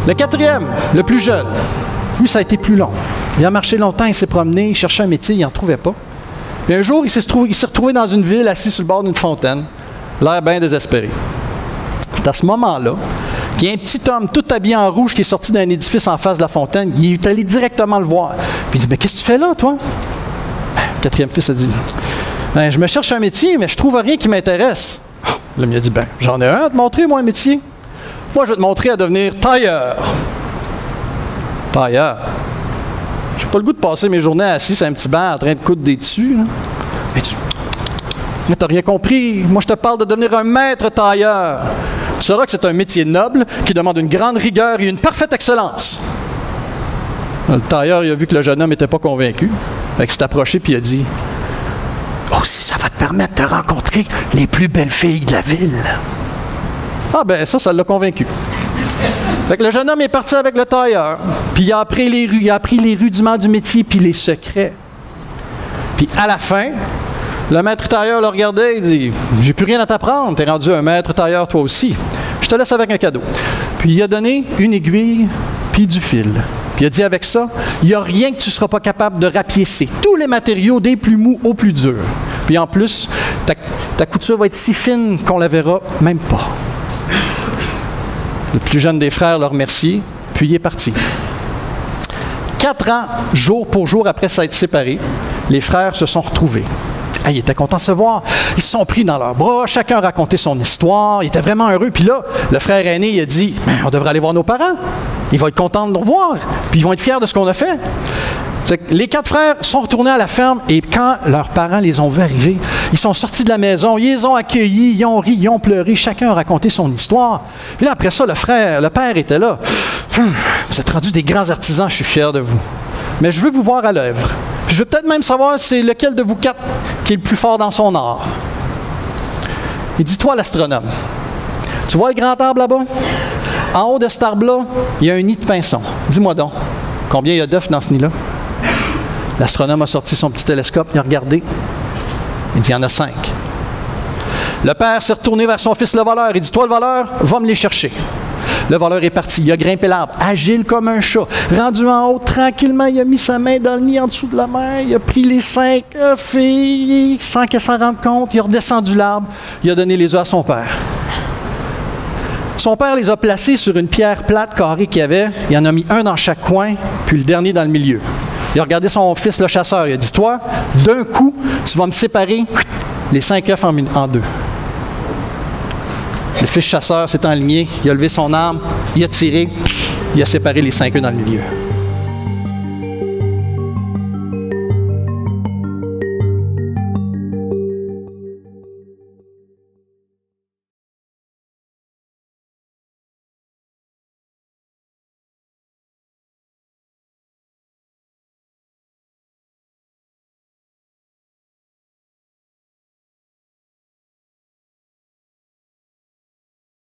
Le quatrième, le plus jeune, lui, ça a été plus long. Il a marché longtemps, il s'est promené, il cherchait un métier, il n'en trouvait pas. Puis un jour, il s'est retrouvé dans une ville, assis sur le bord d'une fontaine, l'air bien désespéré. C'est à ce moment-là qu'il y a un petit homme tout habillé en rouge qui est sorti d'un édifice en face de la fontaine. Il est allé directement le voir. Puis il dit, « Mais qu'est-ce que tu fais là, toi? » Le quatrième fils a dit, « Je me cherche un métier, mais je trouve rien qui m'intéresse. » L'homme il a dit, « J'en ai un à te montrer, moi, un métier. Moi, je vais te montrer à devenir tailleur. » Tailleur. J'ai pas le goût de passer mes journées assis sur un petit banc en train de coudre des tissus. Mais t'as rien compris. Moi, je te parle de devenir un maître tailleur. Tu sauras que c'est un métier noble qui demande une grande rigueur et une parfaite excellence. Le tailleur, il a vu que le jeune homme n'était pas convaincu. Fait qu'il s'est approché et il a dit, « Oh, si ça va te permettre de rencontrer les plus belles filles de la ville. » Ah ben ça l'a convaincu. Fait que le jeune homme est parti avec le tailleur, puis il a appris les rudiments du métier, puis les secrets. Puis à la fin, le maître tailleur le regardait et dit, « J'ai plus rien à t'apprendre, t'es rendu un maître tailleur toi aussi. Je te laisse avec un cadeau. » Puis il a donné une aiguille, puis du fil. Puis il a dit, avec ça, il n'y a rien que tu ne seras pas capable de rapiécer. Tous les matériaux, des plus mous aux plus durs. Puis en plus, ta couture va être si fine qu'on la verra même pas. Le plus jeune des frères le remercie, puis il est parti. 4 ans, jour pour jour après s'être séparés, les frères se sont retrouvés. Ah, ils étaient contents de se voir. Ils se sont pris dans leurs bras, chacun racontait son histoire. Ils étaient vraiment heureux. Puis là, le frère aîné, il a dit, « On devrait aller voir nos parents. Ils vont être contents de nous revoir. Puis ils vont être fiers de ce qu'on a fait. » Les 4 frères sont retournés à la ferme et quand leurs parents les ont vus arriver, ils sont sortis de la maison, ils les ont accueillis, ils ont ri, ils ont pleuré, chacun a raconté son histoire. Puis là, après ça, le père était là. « Vous êtes rendus des grands artisans, je suis fier de vous. Mais je veux vous voir à l'œuvre. Puis je veux peut-être même savoir c'est lequel de vous 4 qui est le plus fort dans son art. » Il dit, « Toi, l'astronome, tu vois le grand arbre là-bas? En haut de cet arbre-là, il y a un nid de pinson. Dis-moi donc, combien il y a d'œufs dans ce nid-là? » L'astronome a sorti son petit télescope, il a regardé. Il dit, il y en a 5. Le père s'est retourné vers son fils le voleur. Il dit, toi le voleur, va me les chercher. Le voleur est parti, il a grimpé l'arbre, agile comme un chat. Rendu en haut, tranquillement, il a mis sa main dans le nid en dessous de la mer. Il a pris les 5 œufs et sans qu'elle s'en rende compte, il a redescendu l'arbre. Il a donné les œufs à son père. Son père les a placés sur une pierre plate carrée qu'il y avait. Il en a mis un dans chaque coin, puis le dernier dans le milieu. Il a regardé son fils, le chasseur. Il a dit, toi, d'un coup, tu vas me séparer les 5 œufs en 2. Le fils chasseur s'est enligné, il a levé son arme, il a tiré, il a séparé les 5 œufs dans le milieu.